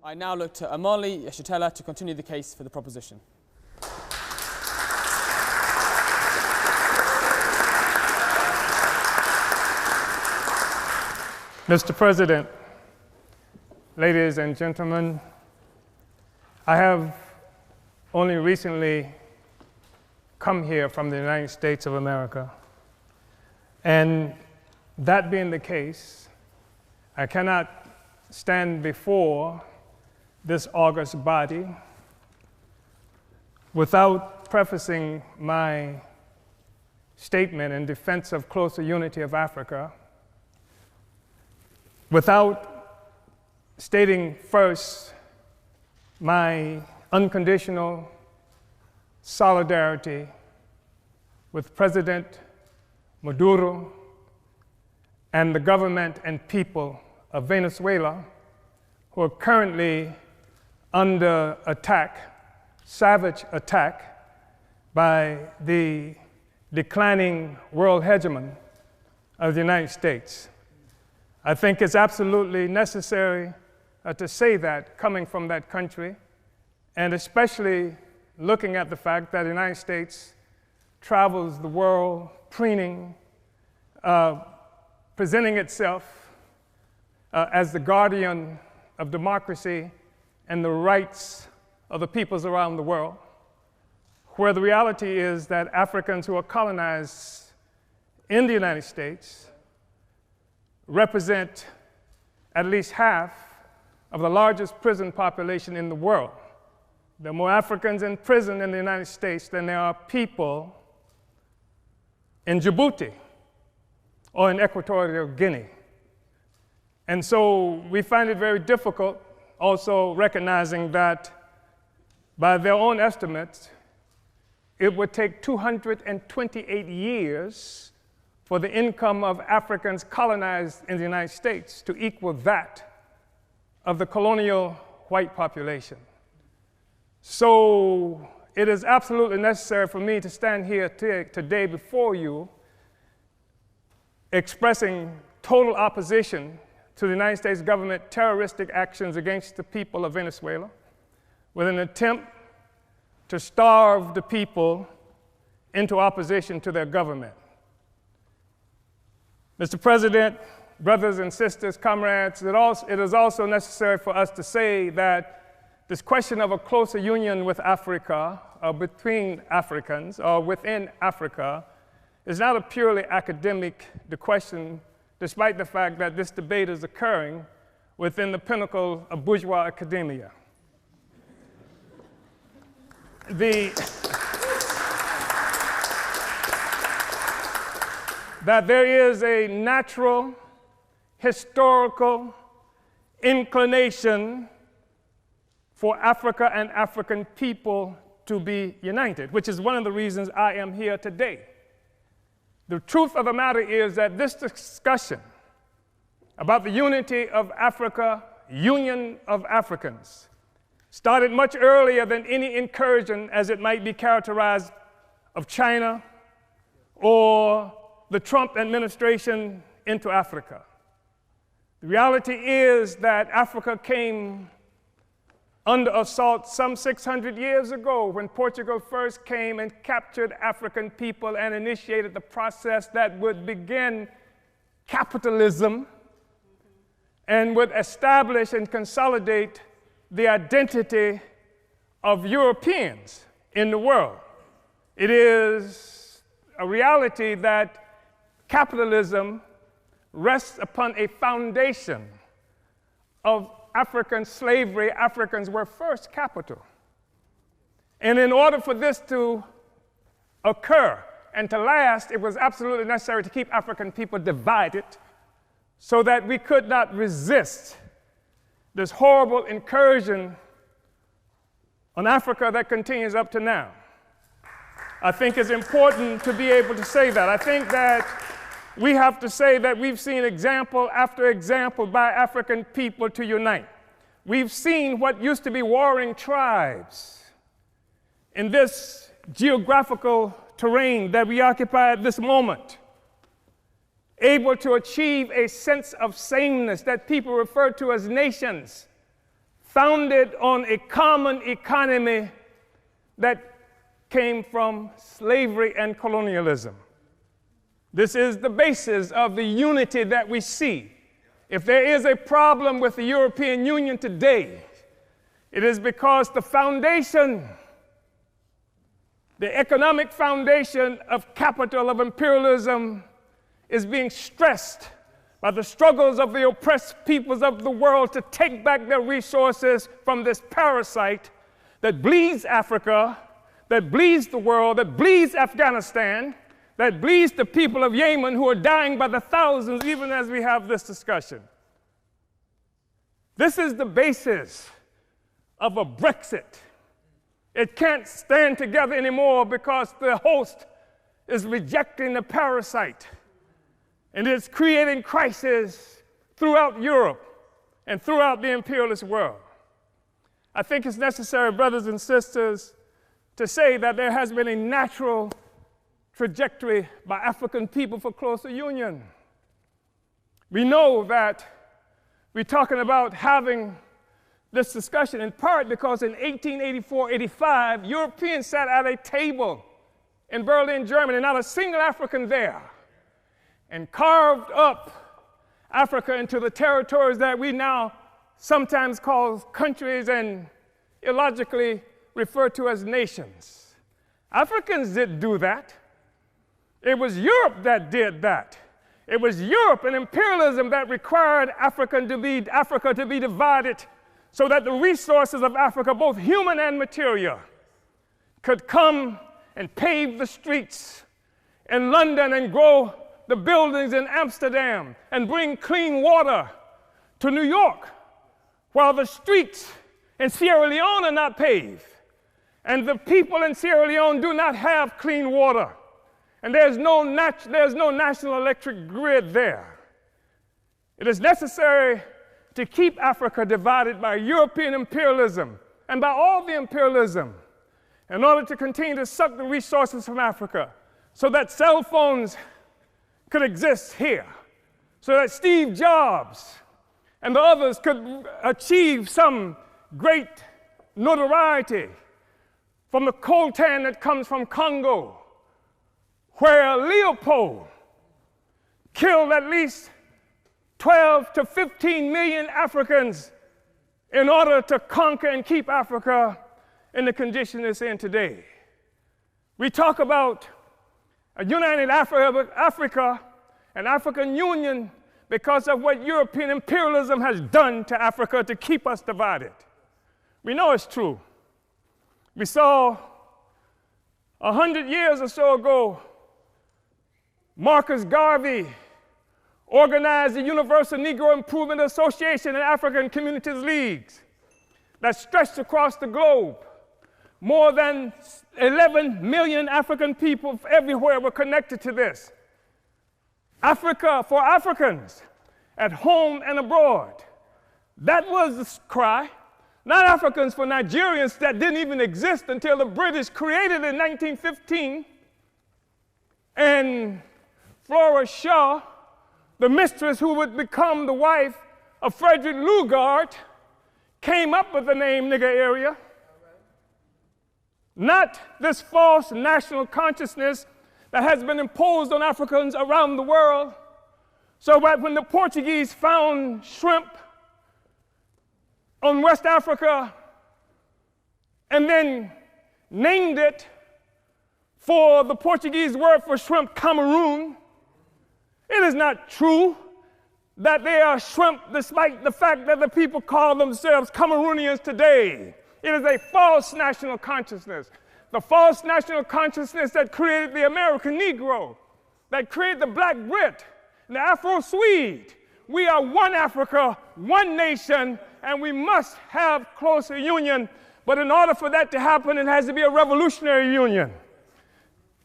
I now look to Amali Yeshitela to continue the case for the proposition. Mr. President, ladies and gentlemen, I have only recently come here from the United States of America. And that being the case, I cannot stand before this august body without prefacing my statement in defense of closer unity of Africa, without stating first my unconditional solidarity with President Maduro and the government and people of Venezuela, who are currently under attack, savage attack, by the declining world hegemon of the United States. I think it's absolutely necessary to say that coming from that country, and especially looking at the fact that the United States travels the world preening, presenting itself as the guardian of democracy and the rights of the peoples around the world, where the reality is that Africans who are colonized in the United States represent at least half of the largest prison population in the world. There are more Africans in prison in the United States than there are people in Djibouti or in Equatorial Guinea. And so we find it very difficult, also recognizing that by their own estimates, it would take 228 years for the income of Africans colonized in the United States to equal that of the colonial white population. So it is absolutely necessary for me to stand here today before you expressing total opposition to the United States government terroristic actions against the people of Venezuela with an attempt to starve the people into opposition to their government. Mr. President, brothers and sisters, comrades, it is also necessary for us to say that this question of a closer union with Africa, or between Africans, or within Africa, is not a purely academic question, despite the fact that this debate is occurring within the pinnacle of bourgeois academia. That there is a natural, historical inclination for Africa and African people to be united, which is one of the reasons I am here today. The truth of the matter is that this discussion about the unity of Africa, union of Africans, started much earlier than any incursion, as it might be characterized, of China or the Trump administration into Africa. The reality is that Africa came under assault some 600 years ago when Portugal first came and captured African people and initiated the process that would begin capitalism and would establish and consolidate the identity of Europeans in the world. It is a reality that capitalism rests upon a foundation of African slavery. Africans were first capital. And in order for this to occur and to last, it was absolutely necessary to keep African people divided so that we could not resist this horrible incursion on Africa that continues up to now. I think it's important to be able to say that. I think that we have to say that we've seen example after example by African people to unite. We've seen what used to be warring tribes in this geographical terrain that we occupy at this moment, able to achieve a sense of sameness that people refer to as nations founded on a common economy that came from slavery and colonialism. This is the basis of the unity that we see. If there is a problem with the European Union today, it is because the foundation, the economic foundation of capital, of imperialism, is being stressed by the struggles of the oppressed peoples of the world to take back their resources from this parasite that bleeds Africa, that bleeds the world, that bleeds Afghanistan, that bleeds the people of Yemen who are dying by the thousands even as we have this discussion. This is the basis of a Brexit. It can't stand together anymore because the host is rejecting the parasite. And it's creating crisis throughout Europe and throughout the imperialist world. I think it's necessary, brothers and sisters, to say that there has been a natural trajectory by African people for closer union. We know that we're talking about having this discussion in part because in 1884-85, Europeans sat at a table in Berlin, Germany, not a single African there, and carved up Africa into the territories that we now sometimes call countries and illogically refer to as nations. Africans didn't do that. It was Europe that did that. It was Europe and imperialism that required Africa to be divided so that the resources of Africa, both human and material, could come and pave the streets in London and grow the buildings in Amsterdam and bring clean water to New York, while the streets in Sierra Leone are not paved. And the people in Sierra Leone do not have clean water. And there's no national electric grid there. It is necessary to keep Africa divided by European imperialism and by all the imperialism in order to continue to suck the resources from Africa so that cell phones could exist here, so that Steve Jobs and the others could achieve some great notoriety from the coltan that comes from Congo, where Leopold killed at least 12 to 15 million Africans in order to conquer and keep Africa in the condition it's in today. We talk about a united Africa and African Union because of what European imperialism has done to Africa to keep us divided. We know it's true. We saw 100 years or so ago, Marcus Garvey organized the Universal Negro Improvement Association and African Communities Leagues that stretched across the globe. More than 11 million African people everywhere were connected to this. Africa for Africans, at home and abroad. That was the cry. Not Africans for Nigerians that didn't even exist until the British created it in 1915. And Flora Shaw, the mistress who would become the wife of Frederick Lugard, came up with the name nigger area. Not this false national consciousness that has been imposed on Africans around the world. So that when the Portuguese found shrimp on West Africa and then named it for the Portuguese word for shrimp, Cameroon, it is not true that they are shrimp despite the fact that the people call themselves Cameroonians today. It is a false national consciousness. The false national consciousness that created the American Negro, that created the Black Brit, and the Afro-Swede. We are one Africa, one nation, and we must have closer union. But in order for that to happen, it has to be a revolutionary union.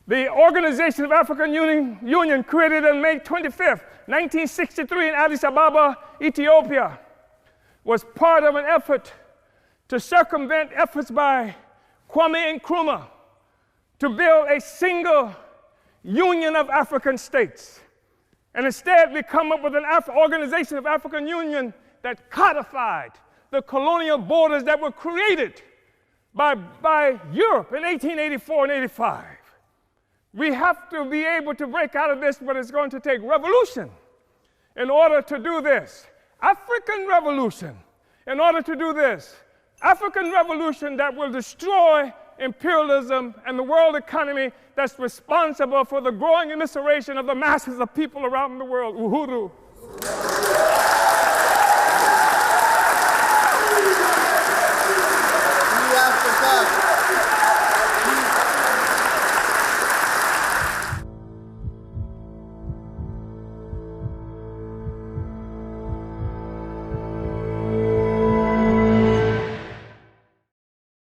The Organization of African Union, created on May 25th, 1963 in Addis Ababa, Ethiopia, was part of an effort to circumvent efforts by Kwame Nkrumah to build a single union of African states. And instead, we come up with an Organization of African Union that codified the colonial borders that were created by Europe in 1884 and 85. We have to be able to break out of this, but it's going to take revolution in order to do this. African revolution in order to do this. African revolution that will destroy imperialism and the world economy that's responsible for the growing immiseration of the masses of people around the world. Uhuru.